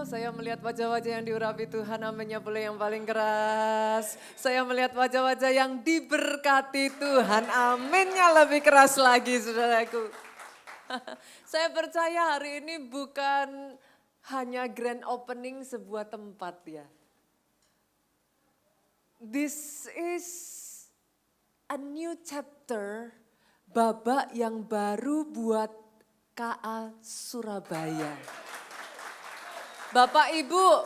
Saya melihat wajah-wajah yang diurapi Tuhan, aminnya boleh yang paling keras. Saya melihat wajah-wajah yang diberkati Tuhan, aminnya lebih keras lagi saudaraku. Saya percaya hari ini bukan hanya grand opening sebuah tempat ya. This is a new chapter, babak yang baru buat KA Surabaya. Bapak Ibu,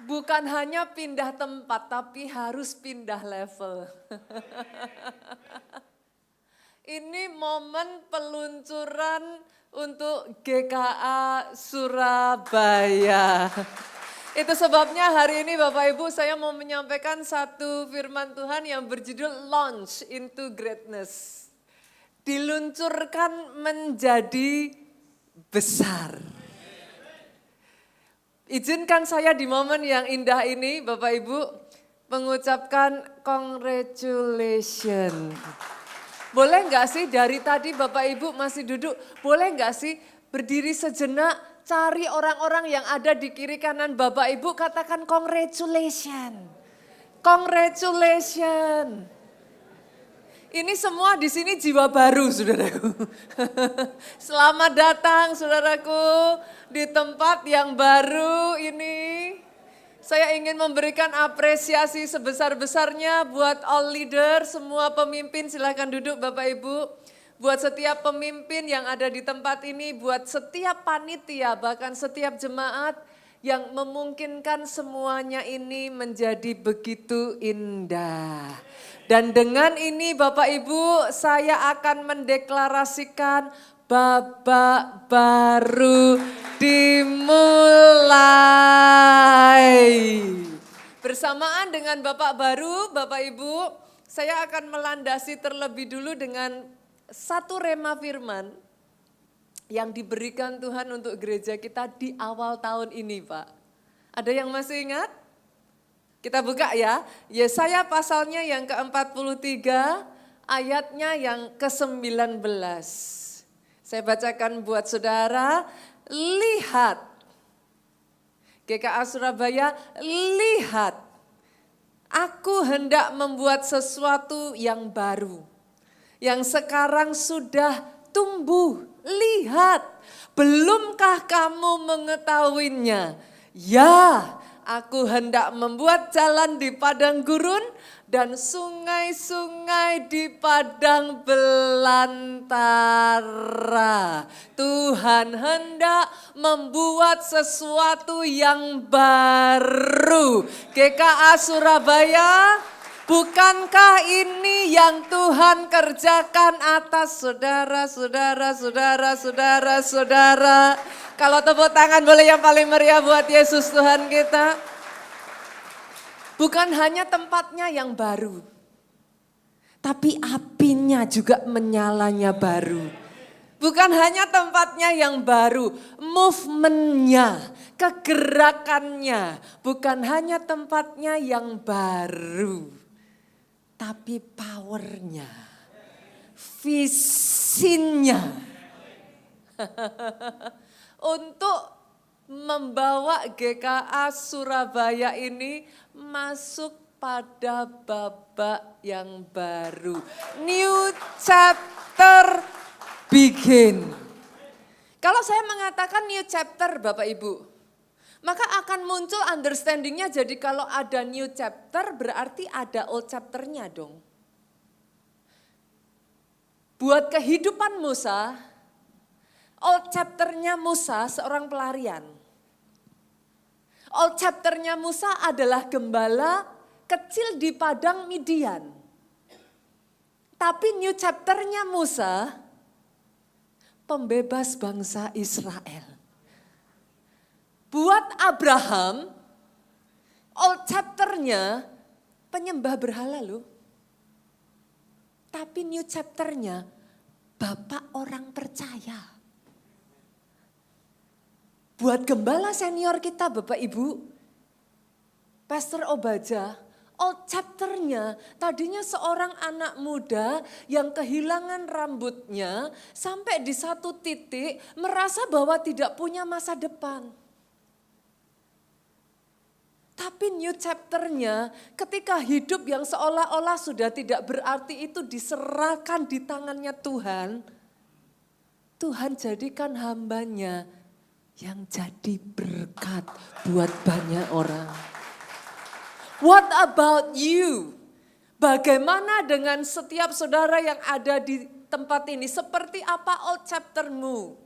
bukan hanya pindah tempat, tapi harus pindah level. Ini momen peluncuran untuk GKA Surabaya. Itu sebabnya hari ini Bapak Ibu saya mau menyampaikan satu firman Tuhan yang berjudul Launch into Greatness. Diluncurkan menjadi besar. Izinkan saya di momen yang indah ini Bapak Ibu mengucapkan congratulations. Boleh nggak sih dari tadi Bapak Ibu masih duduk, boleh nggak sih berdiri sejenak cari orang-orang yang ada di kiri kanan Bapak Ibu katakan congratulations. Congratulations. Ini semua di sini jiwa baru saudaraku. Selamat datang saudaraku di tempat yang baru ini. Saya ingin memberikan apresiasi sebesar-besarnya buat all leader, semua pemimpin silakan duduk Bapak Ibu. Buat setiap pemimpin yang ada di tempat ini, buat setiap panitia, bahkan setiap jemaat yang memungkinkan semuanya ini menjadi begitu indah. Dan dengan ini Bapak Ibu saya akan mendeklarasikan babak baru dimulai. Bersamaan dengan babak baru Bapak Ibu saya akan melandasi terlebih dulu dengan satu rema firman yang diberikan Tuhan untuk gereja kita di awal tahun ini Pak. Ada yang masih ingat? Kita buka ya, Yesaya pasalnya yang ke-43, ayatnya yang ke-19. Saya bacakan buat saudara, lihat. GKA Surabaya, lihat. Aku hendak membuat sesuatu yang baru. Yang sekarang sudah tumbuh, lihat. Belumkah kamu mengetahuinya? Ya, aku hendak membuat jalan di padang gurun dan sungai-sungai di padang belantara. Tuhan hendak membuat sesuatu yang baru. GKA Surabaya, bukankah ini yang Tuhan kerjakan atas saudara-saudara? Kalau tepuk tangan boleh yang paling meriah buat Yesus Tuhan kita. Bukan hanya tempatnya yang baru, tapi apinya juga menyalanya baru. Bukan hanya tempatnya yang baru, movementnya, kegerakannya. Bukan hanya tempatnya yang baru, tapi powernya, visinya. Untuk membawa GKA Surabaya ini masuk pada babak yang baru. New chapter begin. Kalau saya mengatakan new chapter Bapak Ibu, maka akan muncul understandingnya jadi kalau ada new chapter berarti ada old chapternya dong. Buat kehidupan Musa, old chapternya Musa seorang pelarian. Old chapternya Musa adalah gembala kecil di padang Midian. Tapi new chapternya Musa, pembebas bangsa Israel. Buat Abraham, old chapternya penyembah berhala loh. Tapi new chapternya bapak orang percaya. Buat gembala senior kita Bapak Ibu, Pastor Obaja, old chapternya tadinya seorang anak muda yang kehilangan rambutnya sampai di satu titik merasa bahwa tidak punya masa depan. Tapi new chapter-nya ketika hidup yang seolah-olah sudah tidak berarti itu diserahkan di tangannya Tuhan. Tuhan jadikan hambanya yang jadi berkat buat banyak orang. What about you? Bagaimana dengan setiap saudara yang ada di tempat ini? Seperti apa old chapter-mu?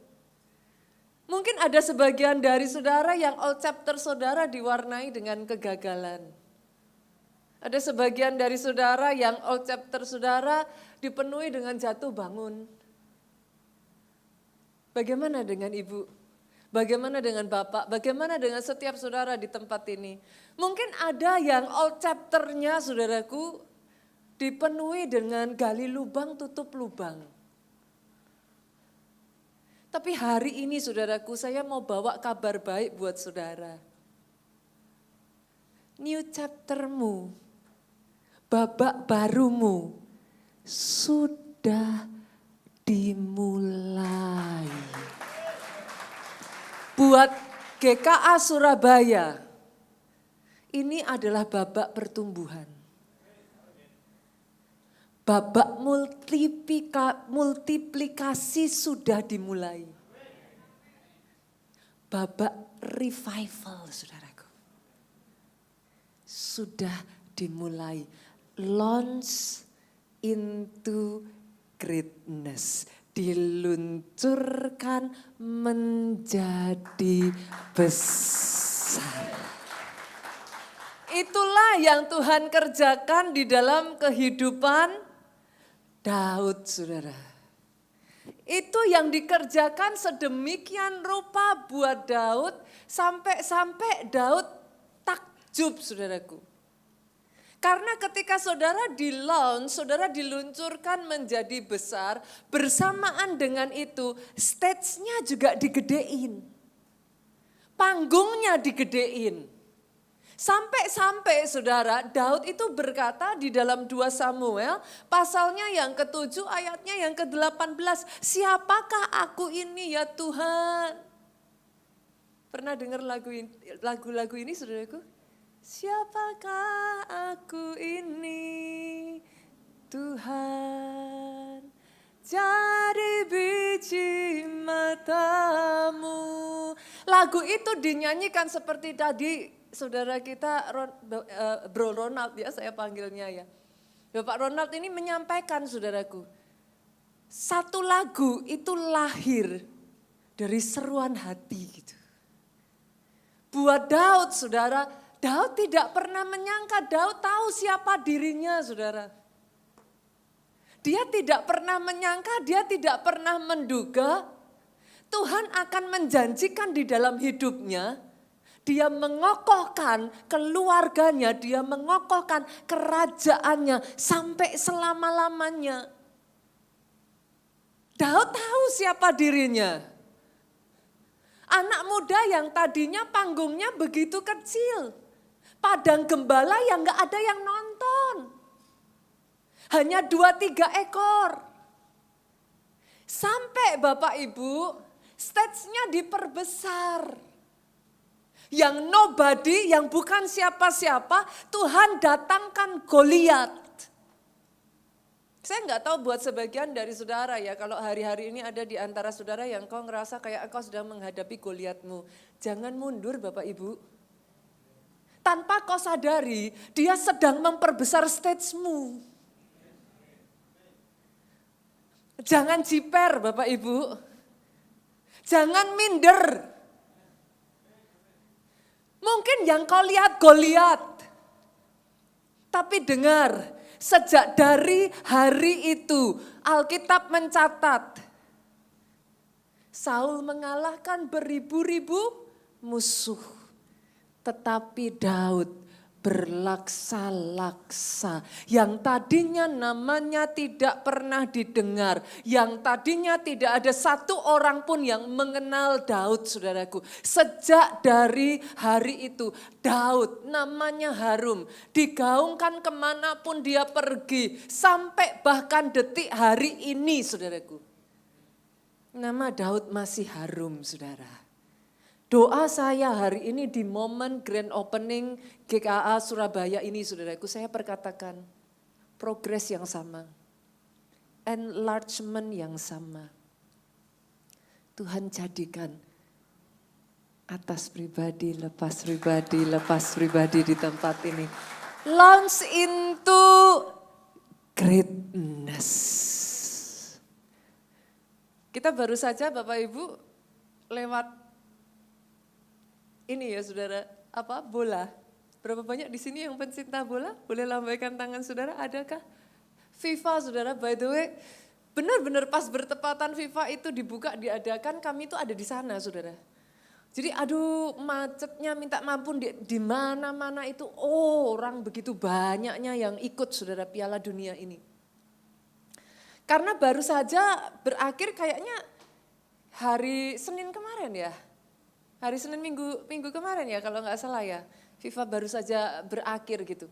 Mungkin ada sebagian dari saudara yang old chapter saudara diwarnai dengan kegagalan. Ada sebagian dari saudara yang old chapter saudara dipenuhi dengan jatuh bangun. Bagaimana dengan ibu? Bagaimana dengan bapak? Bagaimana dengan setiap saudara di tempat ini? Mungkin ada yang old chapter-nya saudaraku dipenuhi dengan gali lubang tutup lubang. Tapi hari ini saudaraku saya mau bawa kabar baik buat saudara. New chapter-mu, babak barumu sudah dimulai. Buat GKA Surabaya, ini adalah babak pertumbuhan. Babak multiplikasi sudah dimulai. Babak revival saudaraku. Sudah dimulai. Launch into greatness. Diluncurkan menjadi besar. Itulah yang Tuhan kerjakan di dalam kehidupan Daud, saudara. Itu yang dikerjakan sedemikian rupa buat Daud, sampai Daud takjub, saudaraku. Karena ketika saudara di-launch, saudara diluncurkan menjadi besar, bersamaan dengan itu stage-nya juga digedein. Panggungnya digedein. Sampai saudara, Daud itu berkata di dalam 2 Samuel, pasalnya yang ke-7 ayatnya yang ke-18, siapakah aku ini ya Tuhan? Pernah dengar lagu-lagu ini saudaraku? Siapakah aku ini Tuhan, jadi biji matamu. Lagu itu dinyanyikan seperti tadi saudara kita Bro Ronald ya saya panggilnya ya. Bapak Ronald ini menyampaikan saudaraku. Satu lagu itu lahir dari seruan hati gitu. Buat Daud saudara, Daud tidak pernah menyangka, Daud tahu siapa dirinya saudara. Dia tidak pernah menyangka, dia tidak pernah menduga Tuhan akan menjanjikan di dalam hidupnya. Dia mengokohkan keluarganya, dia mengokohkan kerajaannya sampai selama-lamanya. Daud tahu siapa dirinya. Anak muda yang tadinya panggungnya begitu kecil. Padang gembala yang gak ada yang nonton. Hanya 2-3 ekor. Sampai Bapak Ibu, stage-nya diperbesar. Yang nobody, yang bukan siapa-siapa, Tuhan datangkan Goliat. Saya nggak tahu buat sebagian dari saudara ya, kalau hari-hari ini ada di antara saudara yang kau ngerasa kayak engkau sedang menghadapi Goliatmu. Jangan mundur Bapak Ibu. Tanpa kau sadari, dia sedang memperbesar stage-mu. Jangan jiper Bapak Ibu. Jangan minder. Mungkin yang kau lihat Goliat. Tapi dengar, sejak dari hari itu Alkitab mencatat. Saul mengalahkan beribu-ribu musuh. Tetapi Daud berlaksa-laksa. Yang tadinya namanya tidak pernah didengar. Yang tadinya tidak ada satu orang pun yang mengenal Daud saudaraku. Sejak dari hari itu Daud namanya harum. Digaungkan kemanapun dia pergi. Sampai bahkan detik hari ini saudaraku. Nama Daud masih harum saudara. Doa saya hari ini di momen grand opening GKA Surabaya ini saudaraku, saya perkatakan progres yang sama, enlargement yang sama. Tuhan jadikan atas pribadi, lepas pribadi di tempat ini. Launch into greatness. Kita baru saja Bapak Ibu lewat ini ya saudara, bola. Berapa banyak di sini yang pencinta bola? Boleh lambaikan tangan saudara, adakah? FIFA saudara, by the way, benar-benar pas bertepatan FIFA itu dibuka, diadakan, kami itu ada di sana saudara. Jadi aduh macetnya minta mampun di mana-mana itu, orang begitu banyaknya yang ikut saudara Piala Dunia ini. Karena baru saja berakhir kayaknya hari Senin kemarin ya. Hari Senin minggu kemarin ya kalau nggak salah ya. FIFA baru saja berakhir gitu.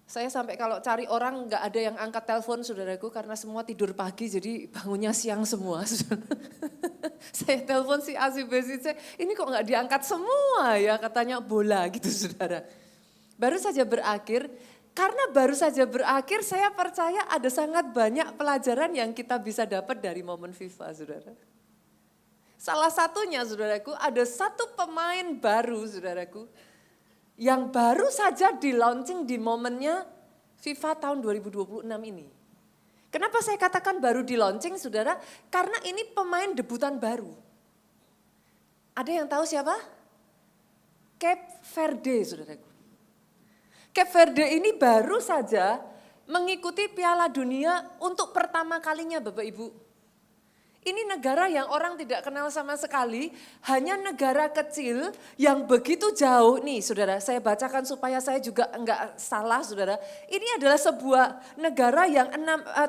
Saya sampai kalau cari orang nggak ada yang angkat telepon saudaraku karena semua tidur pagi jadi bangunnya siang semua. Saya telepon si A, si B, si C, ini kok nggak diangkat semua ya katanya bola gitu saudara. Baru saja berakhir, karena baru saja berakhir saya percaya ada sangat banyak pelajaran yang kita bisa dapat dari momen FIFA saudara. Salah satunya saudaraku ada satu pemain baru saudaraku. Yang baru saja di launching di momennya FIFA tahun 2026 ini. Kenapa saya katakan baru di launching saudara? Karena ini pemain debutan baru. Ada yang tahu siapa? Cape Verde saudaraku. Cape Verde ini baru saja mengikuti Piala Dunia untuk pertama kalinya Bapak Ibu. Ini negara yang orang tidak kenal sama sekali, hanya negara kecil yang begitu jauh. Nih saudara, saya bacakan supaya saya juga enggak salah saudara. Ini adalah sebuah negara yang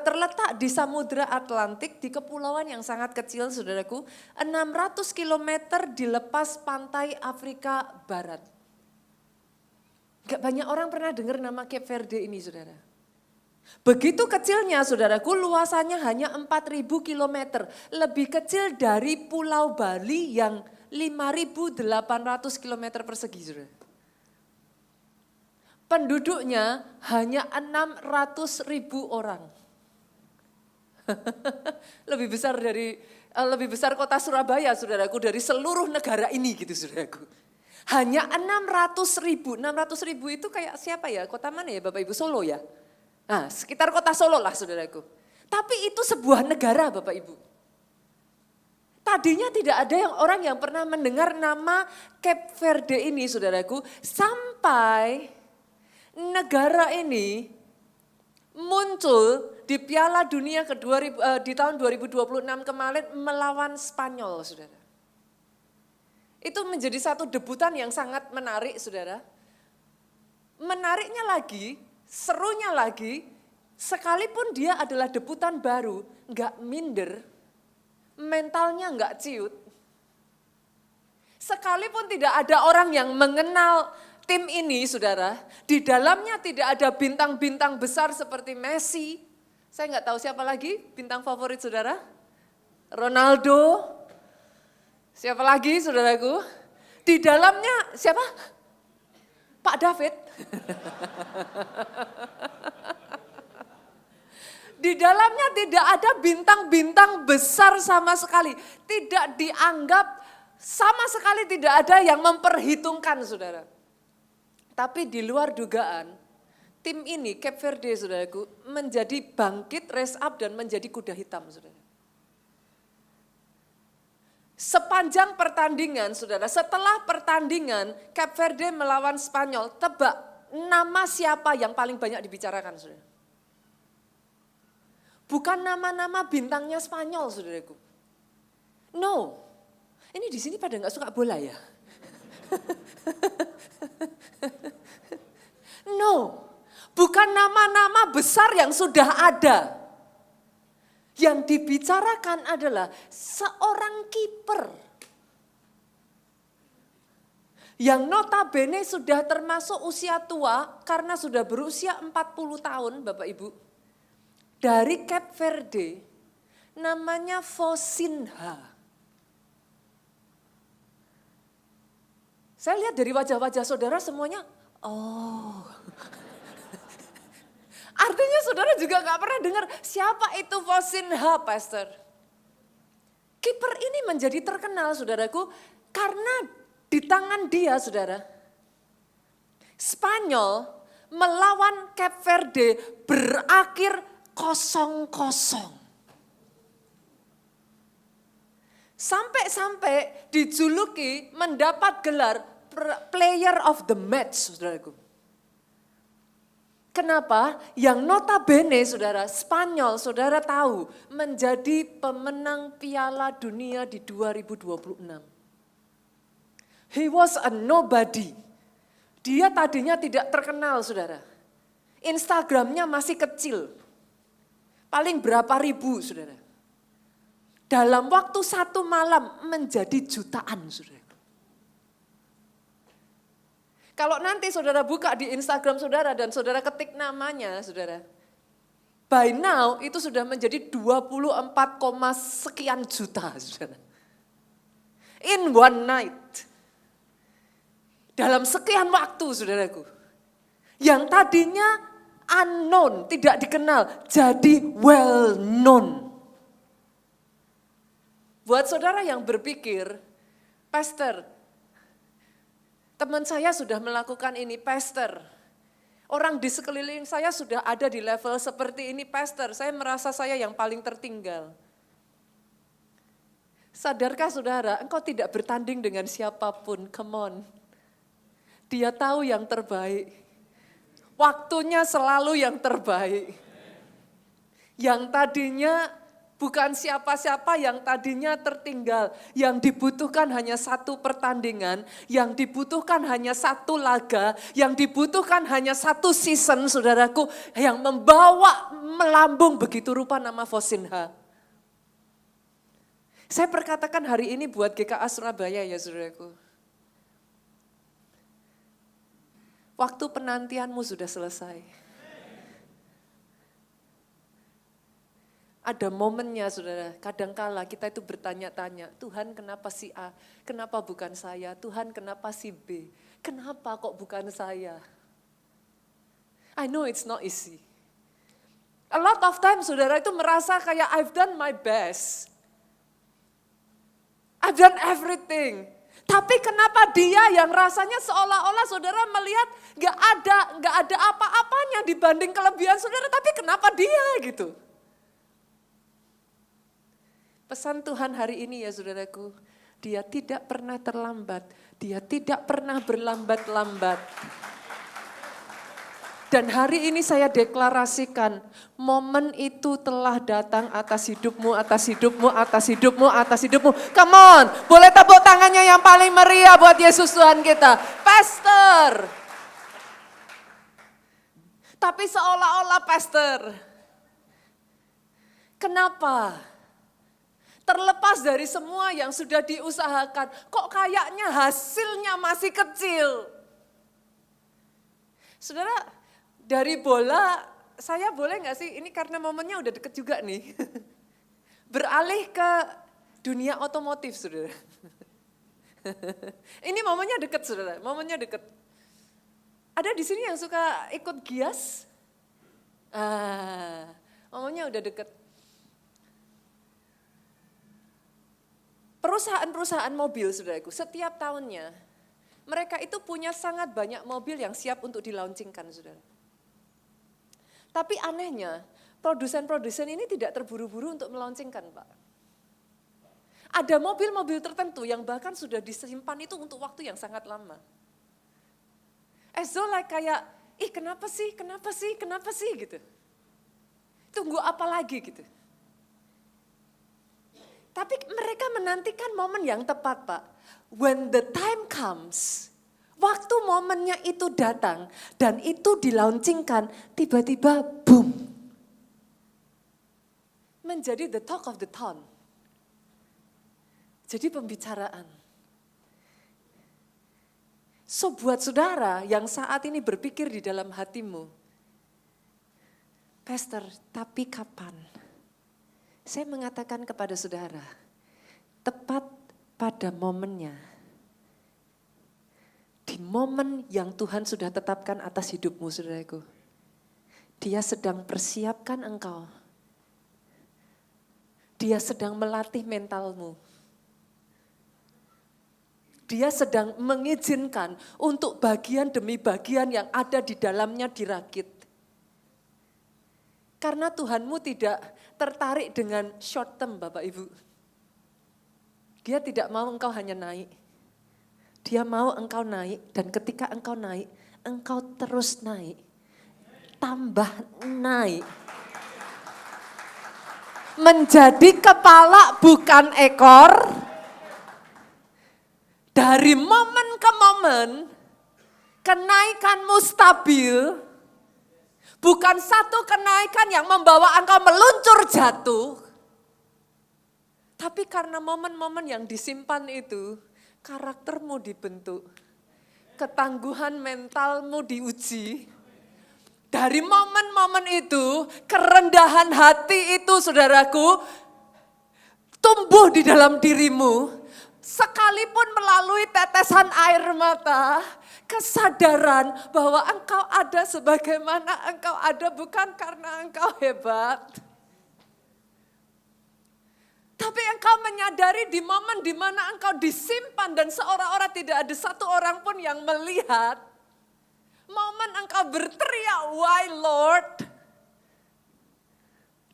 terletak di Samudra Atlantik, di kepulauan yang sangat kecil saudaraku. 600 km di lepas pantai Afrika Barat. Enggak banyak orang pernah dengar nama Cape Verde ini saudara. Begitu kecilnya saudaraku, luasannya hanya 4.000 km, lebih kecil dari Pulau Bali yang 5.800 km persegi. Saudara. Penduduknya hanya 600.000 orang. lebih besar kota Surabaya saudaraku dari seluruh negara ini gitu saudaraku. Hanya 600.000 itu kayak siapa ya, kota mana ya Bapak Ibu, Solo ya? Nah, sekitar kota Solo lah saudaraku. Tapi itu sebuah negara Bapak Ibu. Tadinya tidak ada orang yang pernah mendengar nama Cape Verde ini saudaraku. Sampai negara ini muncul di Piala Dunia di tahun 2026 kemarin melawan Spanyol saudara. Itu menjadi satu debutan yang sangat menarik saudara. Menariknya lagi, serunya lagi, sekalipun dia adalah debutan baru, enggak minder, mentalnya enggak ciut. Sekalipun tidak ada orang yang mengenal tim ini saudara, di dalamnya tidak ada bintang-bintang besar seperti Messi. Saya enggak tahu siapa lagi bintang favorit saudara? Ronaldo. Siapa lagi saudaraku? Di dalamnya siapa? Pak David. Di dalamnya tidak ada bintang-bintang besar sama sekali. Tidak dianggap, sama sekali tidak ada yang memperhitungkan saudara. Tapi di luar dugaan, tim ini Cape Verde saudaraku menjadi bangkit, raise up dan menjadi kuda hitam saudara. Sepanjang pertandingan saudara, setelah pertandingan Cape Verde melawan Spanyol, tebak nama siapa yang paling banyak dibicarakan saudara? Bukan nama-nama bintangnya Spanyol saudaraku. No, ini di sini pada nggak suka bola ya? No, bukan nama-nama besar yang sudah ada. Yang dibicarakan adalah seorang kiper yang notabene sudah termasuk usia tua karena sudah berusia 40 tahun Bapak Ibu. Dari Cape Verde namanya Fosinha. Saya lihat dari wajah-wajah saudara semuanya, oh. Artinya saudara juga gak pernah dengar siapa itu Fosinha, Pastor. Kiper ini menjadi terkenal, saudaraku, karena di tangan dia, saudara, Spanyol melawan Cape Verde berakhir 0-0. Sampai-sampai dijuluki mendapat gelar player of the match, saudaraku. Kenapa? Yang notabene, saudara, Spanyol, saudara tahu, menjadi pemenang Piala Dunia di 2026. He was a nobody. Dia tadinya tidak terkenal, saudara. Instagramnya masih kecil. Paling berapa ribu, saudara. Dalam waktu 1 malam menjadi jutaan, saudara. Kalau nanti saudara buka di Instagram saudara dan saudara ketik namanya, saudara. By now itu sudah menjadi 24, sekian juta, saudara. In one night. Dalam sekian waktu, saudaraku. Yang tadinya unknown, tidak dikenal, jadi well known. Buat saudara yang berpikir, Pastor, teman saya sudah melakukan ini, Pastor. Orang di sekeliling saya sudah ada di level seperti ini, Pastor. Saya merasa saya yang paling tertinggal. Sadarkah saudara, engkau tidak bertanding dengan siapapun, come on. Dia tahu yang terbaik. Waktunya selalu yang terbaik. Yang tadinya bukan siapa-siapa, yang tadinya tertinggal. Yang dibutuhkan hanya 1 pertandingan, yang dibutuhkan hanya 1 laga, yang dibutuhkan hanya 1 season, saudaraku, yang membawa melambung begitu rupa nama Fosinha. Saya perkatakan hari ini buat GKA Surabaya ya, saudaraku. Waktu penantianmu sudah selesai. Ada momennya, saudara, kadangkala kita itu bertanya-tanya, Tuhan kenapa si A, kenapa bukan saya, Tuhan kenapa si B, kenapa kok bukan saya. I know it's not easy. A lot of time saudara itu merasa kayak I've done my best. I've done everything. Tapi kenapa dia yang rasanya seolah-olah saudara melihat gak ada apa-apanya dibanding kelebihan saudara, tapi kenapa dia gitu. Pesan Tuhan hari ini ya saudaraku, dia tidak pernah terlambat, dia tidak pernah berlambat-lambat. Dan hari ini saya deklarasikan, momen itu telah datang atas hidupmu, atas hidupmu, atas hidupmu, atas hidupmu. Come on, boleh tepuk tangannya yang paling meriah buat Yesus Tuhan kita. Pastor. Tapi seolah-olah pastor. Kenapa? Terlepas dari semua yang sudah diusahakan, kok kayaknya hasilnya masih kecil. Saudara, dari bola, saya boleh gak sih, ini karena momennya udah deket juga nih. Beralih ke dunia otomotif, saudara. Ini momennya deket, saudara, momennya deket. Ada di sini yang suka ikut gias? Momennya udah deket. Perusahaan-perusahaan mobil, saudaraku, setiap tahunnya, mereka itu punya sangat banyak mobil yang siap untuk dilaunchingkan, saudara. Tapi anehnya, produsen-produsen ini tidak terburu-buru untuk melaunchingkan, Pak. Ada mobil-mobil tertentu yang bahkan sudah disimpan itu untuk waktu yang sangat lama. As though like kayak, kenapa sih gitu. Tunggu apa lagi gitu. Tapi mereka menantikan momen yang tepat, Pak. When the time comes, waktu momennya itu datang dan itu dilaunchingkan, tiba-tiba boom. Menjadi the talk of the town. Jadi pembicaraan. So buat saudara yang saat ini berpikir di dalam hatimu, Pastor, tapi kapan? Saya mengatakan kepada saudara, tepat pada momennya. Di momen yang Tuhan sudah tetapkan atas hidupmu, saudaraku. Dia sedang persiapkan engkau. Dia sedang melatih mentalmu. Dia sedang mengizinkan untuk bagian demi bagian yang ada di dalamnya dirakit. Karena Tuhanmu tidak tertarik dengan short term, Bapak Ibu. Dia tidak mau engkau hanya naik. Dia mau engkau naik, dan ketika engkau naik, engkau terus naik. Tambah naik. Menjadi kepala bukan ekor. Dari momen ke momen, kenaikanmu stabil. Bukan satu kenaikan yang membawa engkau meluncur jatuh. Tapi karena momen-momen yang disimpan itu, karaktermu dibentuk. Ketangguhan mentalmu diuji. Dari momen-momen itu, kerendahan hati itu, saudaraku, tumbuh di dalam dirimu. Sekalipun melalui tetesan air mata, kesadaran bahwa engkau ada sebagaimana engkau ada bukan karena engkau hebat. Tapi engkau menyadari di momen di mana engkau disimpan dan seolah-olah tidak ada satu orang pun yang melihat. Momen engkau berteriak, "Why Lord?"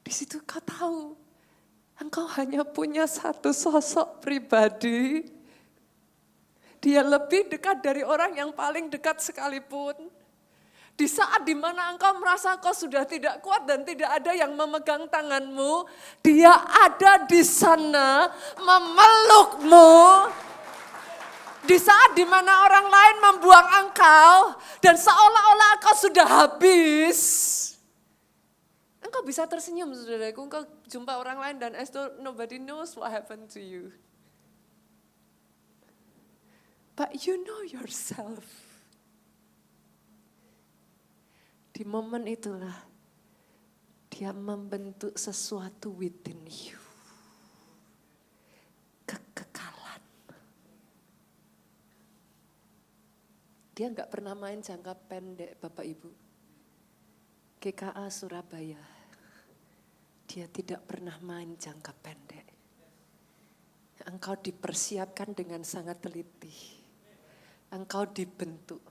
Di situ kau tahu, engkau hanya punya satu sosok pribadi. Dia lebih dekat dari orang yang paling dekat sekalipun. Di saat dimana engkau merasa kau sudah tidak kuat dan tidak ada yang memegang tanganmu, dia ada di sana memelukmu. Di saat dimana orang lain membuang engkau dan seolah-olah engkau sudah habis, engkau bisa tersenyum, saudaraku. Engkau jumpa orang lain dan as though nobody knows what happened to you. But you know yourself. Di momen itulah dia membentuk sesuatu within you. Kekekalan. Dia enggak pernah main jangka pendek, Bapak Ibu. GKA Surabaya. Dia tidak pernah main jangka pendek. Engkau dipersiapkan dengan sangat teliti. Engkau dibentuk.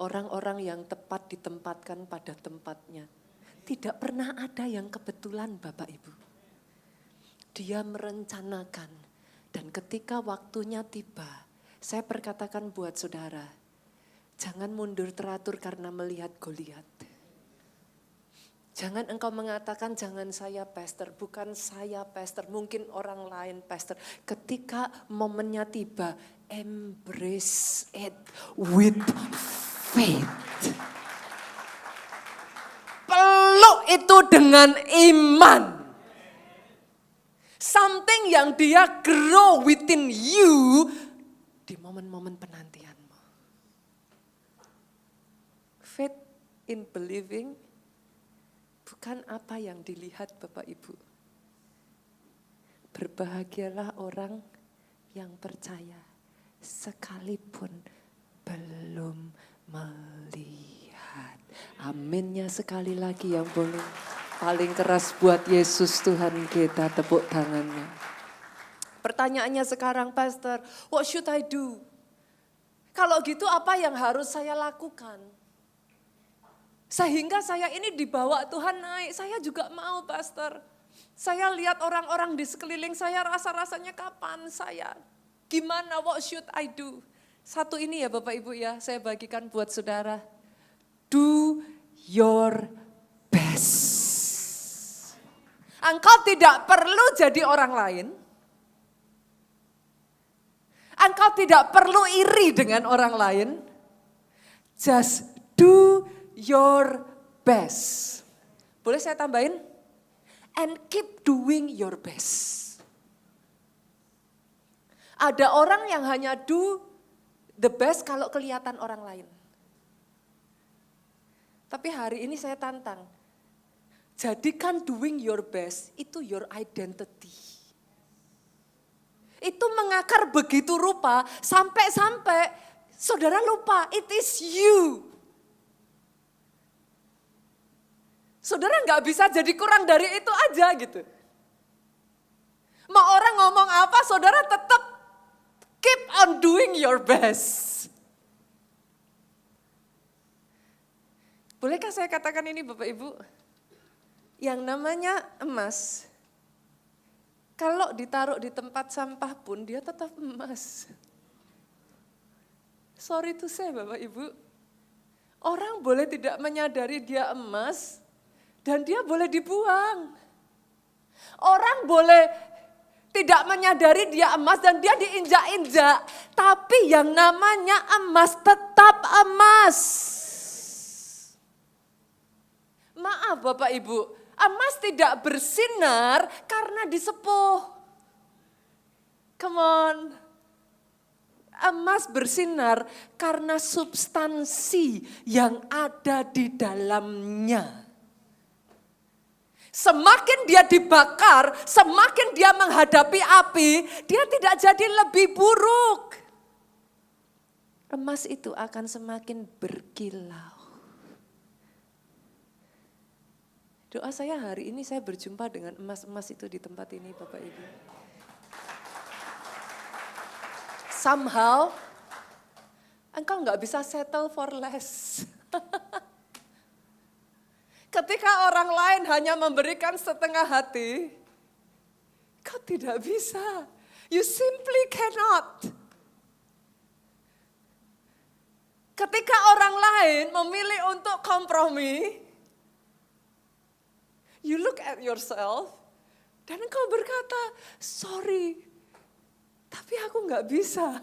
Orang-orang yang tepat ditempatkan pada tempatnya. Tidak pernah ada yang kebetulan, Bapak Ibu. Dia merencanakan. Dan ketika waktunya tiba, saya perkatakan buat saudara, jangan mundur teratur karena melihat Goliat. Jangan engkau mengatakan jangan saya pastor, bukan saya pastor, mungkin orang lain pastor. Ketika momennya tiba, embrace it with faith. Peluk itu dengan iman. Something yang dia grow within you di momen-momen penantianmu. Faith in believing bukan apa yang dilihat Bapak Ibu. Berbahagialah orang yang percaya sekalipun belum melihat. Aminnya sekali lagi yang boleh paling keras buat Yesus Tuhan kita, tepuk tangannya. Pertanyaannya sekarang, Pastor, what should I do? Kalau gitu apa yang harus saya lakukan? Sehingga saya ini dibawa Tuhan naik, saya juga mau Pastor. Saya lihat orang-orang di sekeliling saya rasa-rasanya kapan saya, gimana, what should I do? Satu ini ya Bapak Ibu ya, saya bagikan buat saudara. Do your best. Engkau tidak perlu jadi orang lain. Engkau tidak perlu iri dengan orang lain. Just do your best. Boleh saya tambahin? And keep doing your best. Ada orang yang hanya do the best kalau kelihatan orang lain. Tapi hari ini saya tantang. Jadikan doing your best itu your identity. Itu mengakar begitu rupa sampai-sampai Saudara lupa, it is you. Saudara nggak bisa jadi kurang dari itu aja gitu. Mau orang ngomong apa, saudara tetap keep on doing your best. Bolehkah saya katakan ini Bapak Ibu? Yang namanya emas, kalau ditaruh di tempat sampah pun dia tetap emas. Sorry to say Bapak Ibu, orang boleh tidak menyadari dia emas dan dia boleh dibuang. Orang boleh tidak menyadari dia emas dan dia diinjak-injak, tapi yang namanya emas tetap emas. Maaf Bapak Ibu, emas tidak bersinar karena disepuh. Come on. Emas bersinar karena substansi yang ada di dalamnya. Semakin dia dibakar, semakin dia menghadapi api, dia tidak jadi lebih buruk. Emas itu akan semakin berkilau. Doa saya hari ini saya berjumpa dengan emas-emas itu di tempat ini Bapak Ibu. Somehow, engkau nggak bisa settle for less. Ketika orang lain hanya memberikan setengah hati, kau tidak bisa. You simply cannot. Ketika orang lain memilih untuk kompromi, you look at yourself, dan engkau berkata, sorry, tapi aku nggak bisa.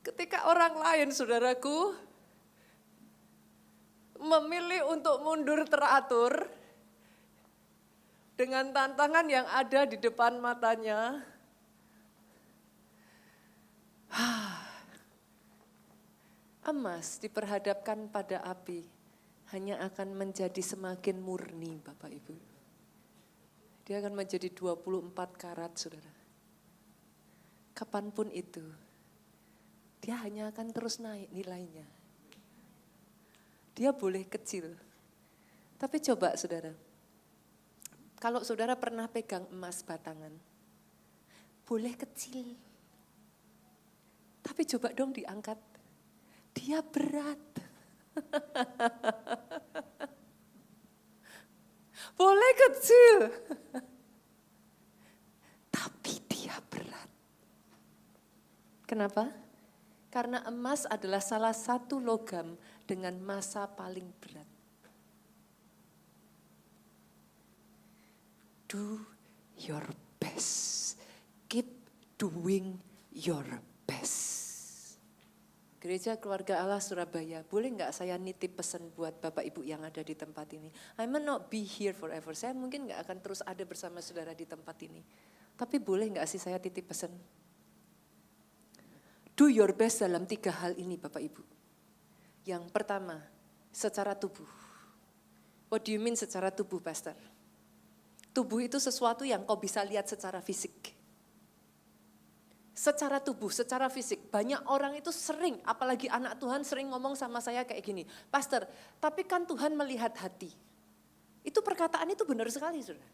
Ketika orang lain, saudaraku, memilih untuk mundur teratur dengan tantangan yang ada di depan matanya, emas diperhadapkan pada api hanya akan menjadi semakin murni Bapak Ibu. Dia akan menjadi 24 karat saudara. Kapanpun itu, dia hanya akan terus naik nilainya. Dia boleh kecil, tapi coba saudara, kalau saudara pernah pegang emas batangan, boleh kecil, tapi coba dong diangkat, dia berat. Boleh kecil, tapi dia berat. Kenapa? Karena emas adalah salah satu logam dengan massa paling berat. Do your best. Keep doing your best. Gereja Keluarga Allah Surabaya, boleh nggak saya nitip pesan buat Bapak Ibu yang ada di tempat ini? I may not be here forever, saya mungkin nggak akan terus ada bersama saudara di tempat ini. Tapi boleh nggak sih saya titip pesan? Do your best dalam 3 hal ini Bapak Ibu. Yang pertama, secara tubuh. What do you mean secara tubuh, Pastor? Tubuh itu sesuatu yang kau bisa lihat secara fisik. Secara tubuh, secara fisik. Banyak orang itu sering, apalagi anak Tuhan sering ngomong sama saya kayak gini. Pastor, tapi kan Tuhan melihat hati. Itu perkataan itu benar sekali, saudara.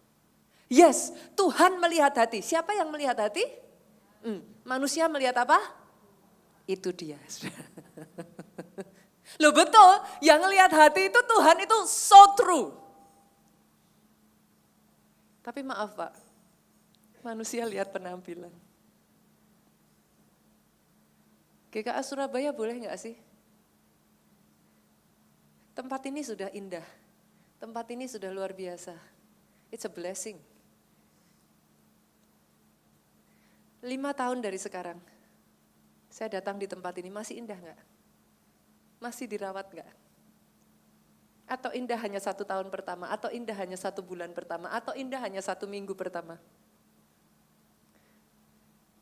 Yes, Tuhan melihat hati. Siapa yang melihat hati? Manusia melihat apa? Itu dia. Loh betul, yang lihat hati itu Tuhan itu so true. Tapi maaf Pak, manusia lihat penampilan. GKA Surabaya boleh nggak sih? Tempat ini sudah indah, tempat ini sudah luar biasa. It's a blessing. 5 tahun dari sekarang, saya datang di tempat ini, masih indah nggak? Masih dirawat nggak? Atau indah hanya 1 tahun pertama, atau indah hanya 1 bulan pertama, atau indah hanya 1 minggu pertama?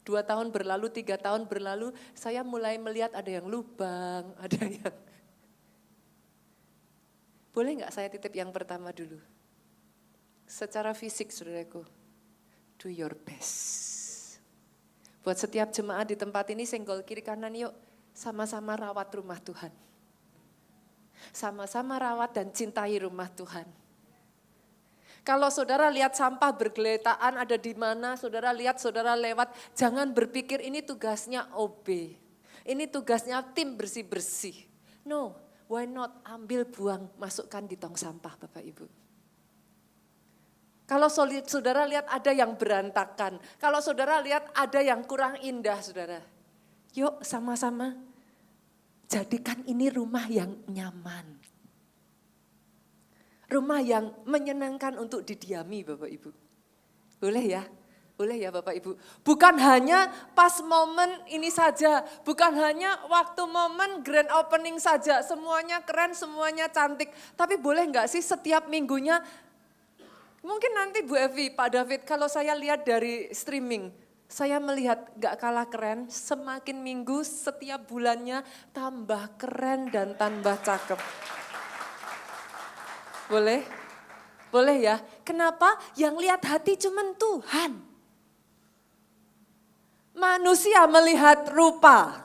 2 tahun berlalu, 3 tahun berlalu, saya mulai melihat ada yang lubang, ada yang... Boleh nggak saya titip yang pertama dulu? Secara fisik, saudaraku, do your best. Buat setiap jemaat di tempat ini, senggol kiri kanan yuk, sama-sama rawat rumah Tuhan. Sama-sama rawat dan cintai rumah Tuhan. Kalau saudara lihat sampah bergeletaan ada di mana, saudara lihat, saudara lewat, jangan berpikir ini tugasnya OB. Ini tugasnya tim bersih-bersih. No, why not ambil buang, masukkan di tong sampah Bapak Ibu. Kalau saudara lihat ada yang berantakan, kalau saudara lihat ada yang kurang indah saudara. Yuk sama-sama jadikan ini rumah yang nyaman. Rumah yang menyenangkan untuk didiami Bapak Ibu. Boleh ya? Boleh ya Bapak Ibu? Bukan hanya pas momen ini saja, bukan hanya waktu momen grand opening saja, semuanya keren, semuanya cantik. Tapi boleh enggak sih setiap minggunya, mungkin nanti Bu Evi, Pak David, kalau saya lihat dari streaming, saya melihat enggak kalah keren, semakin minggu setiap bulannya tambah keren dan tambah cakep. Boleh? Boleh ya? Kenapa? Yang lihat hati cuman Tuhan. Manusia melihat rupa.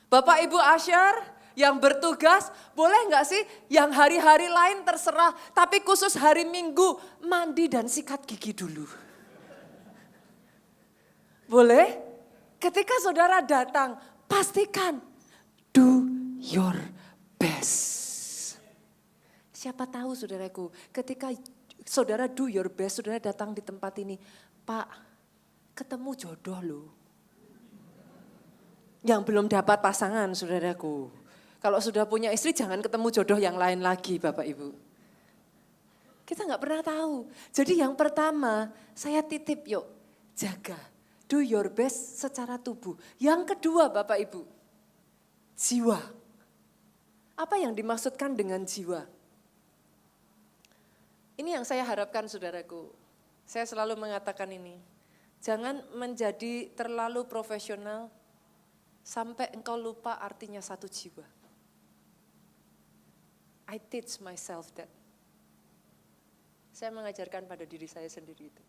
Bapak Ibu Asyar yang bertugas, boleh enggak sih yang hari-hari lain terserah, tapi khusus hari Minggu mandi dan sikat gigi dulu. Boleh? Ketika saudara datang, pastikan do your best. Siapa tahu saudaraku, ketika saudara do your best, saudara datang di tempat ini, Pak, ketemu jodoh loh. Yang belum dapat pasangan saudaraku. Kalau sudah punya istri jangan ketemu jodoh yang lain lagi Bapak Ibu. Kita nggak pernah tahu. Jadi yang pertama, saya titip yuk, jaga. Do your best secara tubuh. Yang kedua Bapak Ibu, jiwa. Apa yang dimaksudkan dengan jiwa? Ini yang saya harapkan saudaraku, saya selalu mengatakan ini, jangan menjadi terlalu profesional sampai engkau lupa artinya satu jiwa. I teach myself that. Saya mengajarkan pada diri saya sendiri itu.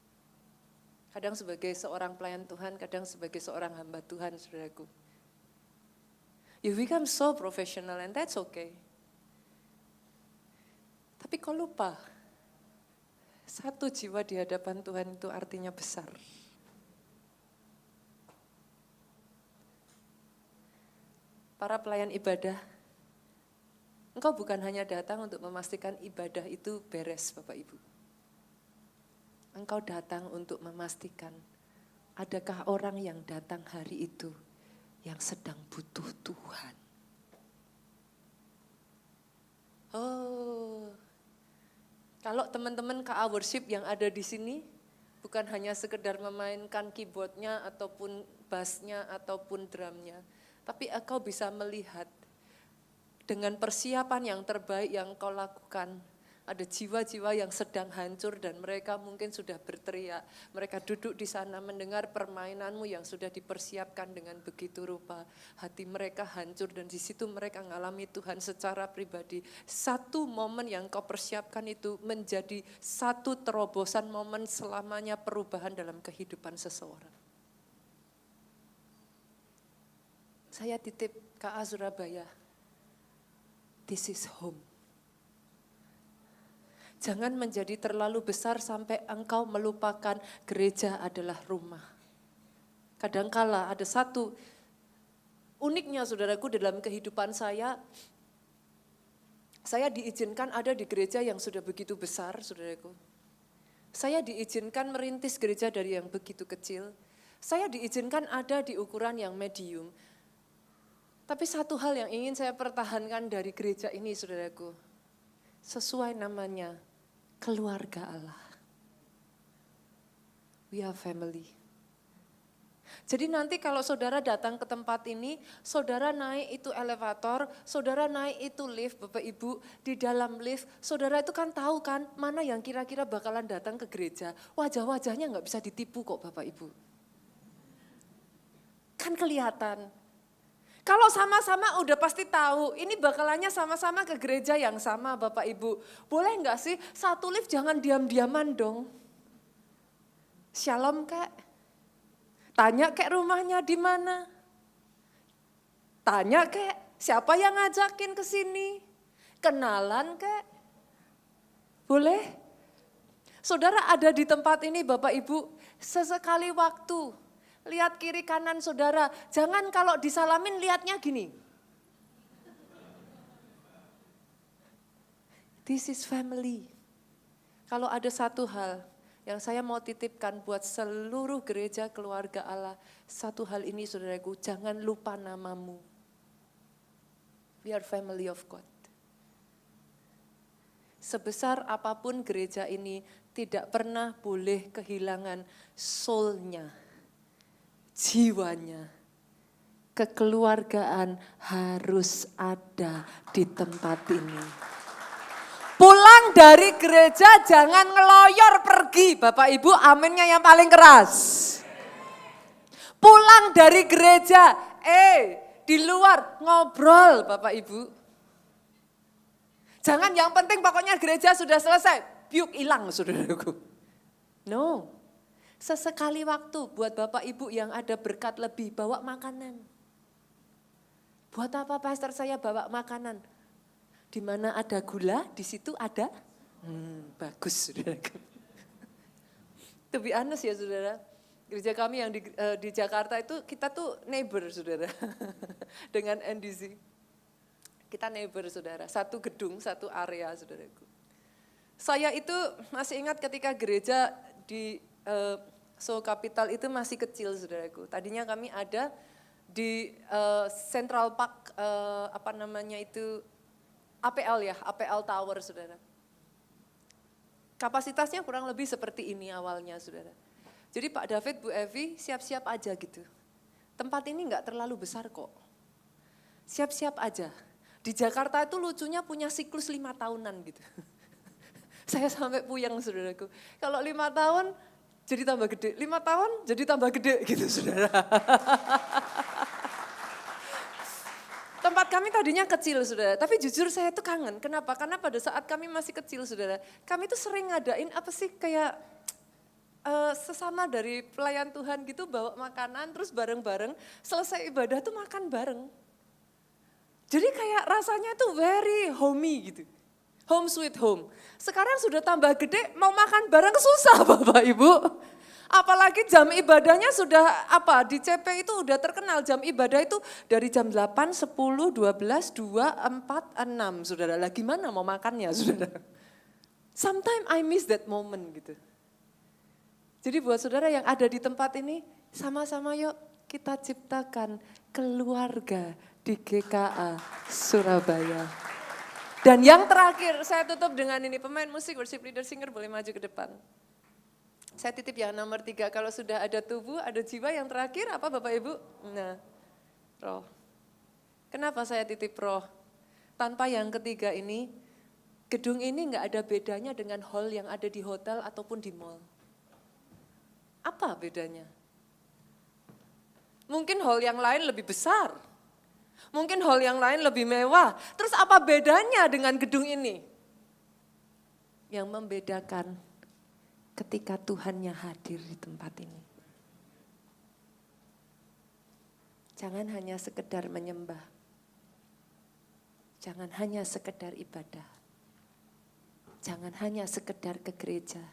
Kadang sebagai seorang pelayan Tuhan, kadang sebagai seorang hamba Tuhan saudaraku. You become so professional and that's okay. Tapi kau lupa. Satu jiwa di hadapan Tuhan itu artinya besar. Para pelayan ibadah, engkau bukan hanya datang untuk memastikan ibadah itu beres Bapak Ibu. Engkau datang untuk memastikan adakah orang yang datang hari itu yang sedang butuh Tuhan. Oh, kalau teman-teman KA Worship yang ada di sini, bukan hanya sekedar memainkan keyboardnya ataupun bassnya ataupun drumnya, tapi engkau bisa melihat dengan persiapan yang terbaik yang kau lakukan, ada jiwa-jiwa yang sedang hancur dan mereka mungkin sudah berteriak. Mereka duduk di sana mendengar permainanmu yang sudah dipersiapkan dengan begitu rupa. Hati mereka hancur dan di situ mereka mengalami Tuhan secara pribadi. Satu momen yang kau persiapkan itu menjadi satu terobosan momen selamanya perubahan dalam kehidupan seseorang. Saya titip KA Surabaya. This is home. Jangan menjadi terlalu besar sampai engkau melupakan gereja adalah rumah. Kadangkala ada satu uniknya saudaraku dalam kehidupan saya diizinkan ada di gereja yang sudah begitu besar saudaraku. Saya diizinkan merintis gereja dari yang begitu kecil. Saya diizinkan ada di ukuran yang medium. Tapi satu hal yang ingin saya pertahankan dari gereja ini saudaraku. Sesuai namanya, keluarga Allah. We are family. Jadi nanti kalau saudara datang ke tempat ini, saudara naik itu elevator, saudara naik itu lift, Bapak Ibu, di dalam lift, saudara itu kan tahu kan mana yang kira-kira bakalan datang ke gereja. Wajah-wajahnya nggak bisa ditipu kok Bapak Ibu. Kan kelihatan. Kalau sama-sama udah pasti tahu, ini bakalannya sama-sama ke gereja yang sama Bapak Ibu. Boleh enggak sih satu lift jangan diam-diaman dong. Shalom Kak. Tanya kek rumahnya di mana. Tanya kek siapa yang ngajakin ke sini. Kenalan kek. Boleh? Saudara ada di tempat ini Bapak Ibu, sesekali waktu lihat kiri kanan saudara. Jangan kalau disalamin lihatnya gini. This is family. Kalau ada satu hal yang saya mau titipkan buat seluruh gereja keluarga Allah, satu hal ini saudaraku, jangan lupa namamu. We are family of God. Sebesar apapun gereja ini tidak pernah boleh kehilangan soul-nya, jiwanya. Kekeluargaan harus ada di tempat ini. Pulang dari gereja jangan ngeloyor pergi, Bapak Ibu, aminnya yang paling keras. Pulang dari gereja, di luar ngobrol Bapak Ibu. Jangan yang penting pokoknya gereja sudah selesai, biuk hilang saudaraku. No, sesekali waktu buat Bapak Ibu yang ada berkat lebih, bawa makanan. Buat apa pastor saya bawa makanan? Di mana ada gula, di situ ada bagus saudaraku. To be honest ya saudara, gereja kami yang di Jakarta itu kita tuh neighbor saudara dengan NDC. Kita neighbor saudara, satu gedung, satu area saudaraku. Saya itu masih ingat ketika gereja di Seoul Capital itu masih kecil saudaraku. Tadinya kami ada di Central Park, APL ya, APL Tower saudara. Kapasitasnya kurang lebih seperti ini awalnya saudara. Jadi Pak David, Bu Evi siap-siap aja gitu. Tempat ini enggak terlalu besar kok. Siap-siap aja. Di Jakarta itu lucunya punya siklus 5 tahunan gitu. Saya sampai puyeng saudaraku. Kalau 5 tahun jadi tambah gede, 5 tahun jadi tambah gede gitu saudara. Tempat kami tadinya kecil saudara, tapi jujur saya tuh kangen. Kenapa? Karena pada saat kami masih kecil saudara, kami tuh sering ngadain kayak sesama dari pelayan Tuhan gitu bawa makanan terus bareng-bareng, selesai ibadah tuh makan bareng. Jadi kayak rasanya tuh very homey gitu. Home sweet home. Sekarang sudah tambah gede, mau makan bareng susah Bapak Ibu. Apalagi jam ibadahnya sudah di CP itu udah terkenal jam ibadah itu dari jam 8, 10, 12, 2, 4, 6 saudara. Lah gimana mau makannya saudara? Sometimes I miss that moment gitu. Jadi buat saudara yang ada di tempat ini, sama-sama yuk kita ciptakan keluarga di GKA Surabaya. Dan yang terakhir saya tutup dengan ini, pemain musik, worship leader, singer boleh maju ke depan. Saya titip yang nomor 3, kalau sudah ada tubuh, ada jiwa, yang terakhir apa Bapak Ibu? Nah, roh. Kenapa saya titip roh? Tanpa yang ketiga ini, gedung ini enggak ada bedanya dengan hall yang ada di hotel ataupun di mall. Apa bedanya? Mungkin hall yang lain lebih besar. Mungkin hall yang lain lebih mewah. Terus apa bedanya dengan gedung ini? Yang membedakan ketika Tuhannya hadir di tempat ini. Jangan hanya sekedar menyembah. Jangan hanya sekedar ibadah. Jangan hanya sekedar ke gereja.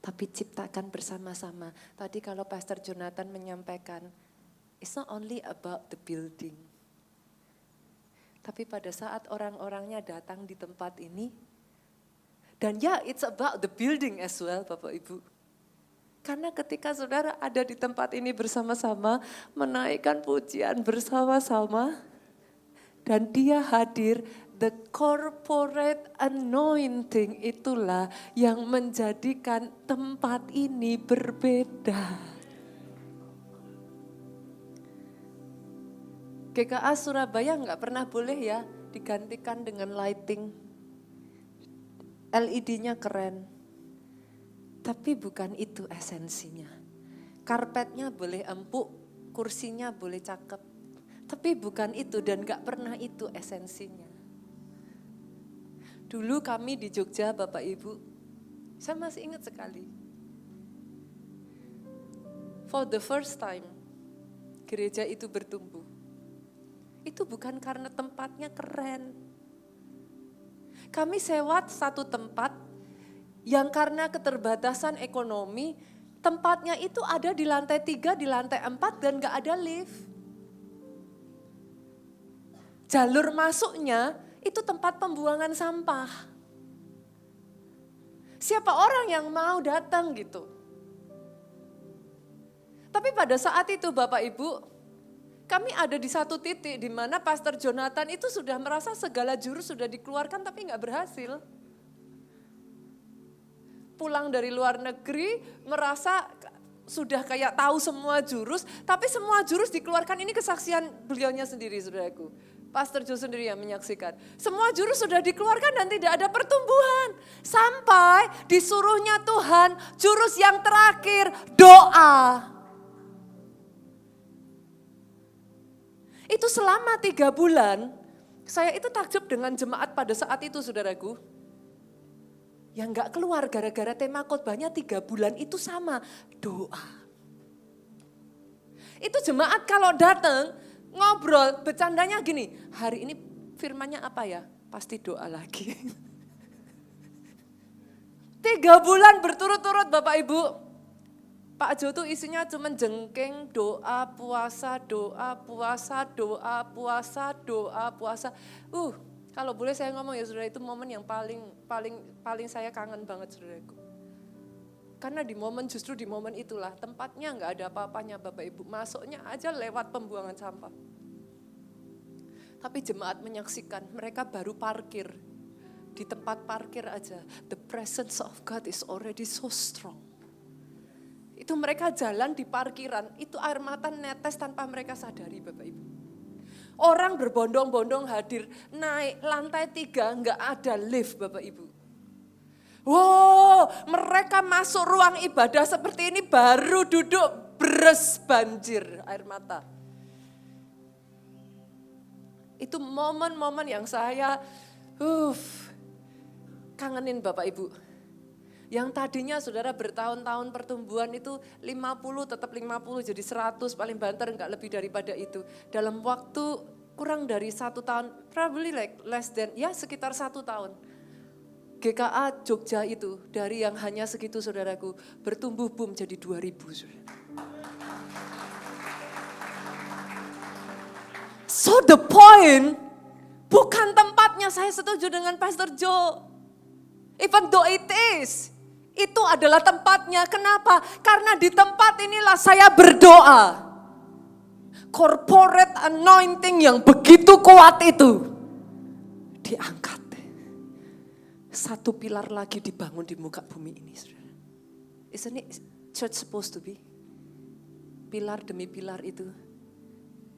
Tapi ciptakan bersama-sama. Tadi kalau Pastor Jonathan menyampaikan, it's not only about the building. Tapi pada saat orang-orangnya datang di tempat ini, dan ya, it's about the building as well, Bapak Ibu. Karena ketika saudara ada di tempat ini bersama-sama, menaikkan pujian bersama-sama, dan dia hadir, the corporate anointing itulah yang menjadikan tempat ini berbeda. GKA Surabaya nggak pernah boleh ya digantikan dengan lighting. LED-nya keren, tapi bukan itu esensinya. Karpetnya boleh empuk, kursinya boleh cakep, tapi bukan itu dan gak pernah itu esensinya. Dulu kami di Jogja Bapak Ibu, saya masih ingat sekali. For the first time, gereja itu bertumbuh. Itu bukan karena tempatnya keren. Kami sewa satu tempat yang karena keterbatasan ekonomi, tempatnya itu ada di lantai 3, di lantai 4 dan gak ada lift. Jalur masuknya itu tempat pembuangan sampah. Siapa orang yang mau datang gitu? Tapi pada saat itu Bapak Ibu, kami ada di satu titik di mana Pastor Jonathan itu sudah merasa segala jurus sudah dikeluarkan tapi gak berhasil. Pulang dari luar negeri merasa sudah kayak tahu semua jurus, tapi semua jurus dikeluarkan. Ini kesaksian beliaunya sendiri, saudaraku. Pastor Jo sendiri yang menyaksikan. Semua jurus sudah dikeluarkan dan tidak ada pertumbuhan. Sampai disuruhnya Tuhan, jurus yang terakhir, doa. Itu selama 3 bulan, saya itu takjub dengan jemaat pada saat itu, saudaraku. Yang gak keluar gara-gara tema khotbahnya 3 bulan itu sama, doa. Itu jemaat kalau datang, ngobrol, bercandanya gini, hari ini firmannya apa ya? Pasti doa lagi. 3 bulan berturut-turut Bapak Ibu. Pak Jo tuh isinya cuma jengking, doa, puasa, doa, puasa, doa, puasa, doa, puasa. Kalau boleh saya ngomong ya saudara, itu momen yang paling saya kangen banget saudaraku. Karena justru di momen itulah tempatnya nggak ada apa-apanya Bapak Ibu. Masuknya aja lewat pembuangan sampah. Tapi jemaat menyaksikan mereka baru parkir. Di tempat parkir aja. The presence of God is already so strong. Itu mereka jalan di parkiran, itu air mata netes tanpa mereka sadari Bapak Ibu. Orang berbondong-bondong hadir, naik lantai 3 enggak ada lift Bapak Ibu. Wow, mereka masuk ruang ibadah seperti ini baru duduk beres banjir air mata. Itu momen-momen yang saya kangenin Bapak Ibu. Yang tadinya saudara bertahun-tahun pertumbuhan itu 50 tetap 50 jadi 100 paling banter enggak lebih daripada itu. Dalam waktu kurang dari 1 tahun, probably like less than, ya sekitar 1 tahun. GKA Jogja itu dari yang hanya segitu saudaraku bertumbuh boom jadi 2000 saudara. So the point, bukan tempatnya, saya setuju dengan Pastor Jo. Even though it is. Itu adalah tempatnya. Kenapa? Karena di tempat inilah saya berdoa. Corporate anointing yang begitu kuat itu diangkat. Satu pilar lagi dibangun di muka bumi ini. Isn't it church supposed to be? Pilar demi pilar itu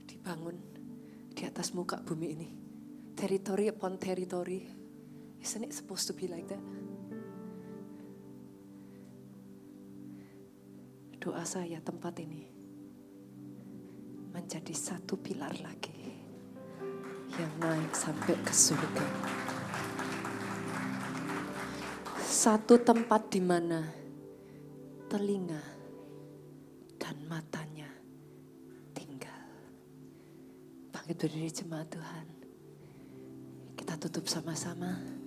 dibangun di atas muka bumi ini. Territory upon territory. Isn't it supposed to be like that? Doa saya tempat ini menjadi satu pilar lagi yang naik sampai ke surga. Satu tempat di mana telinga dan matanya tinggal. Bangkit berdiri jemaat Tuhan. Kita tutup sama-sama.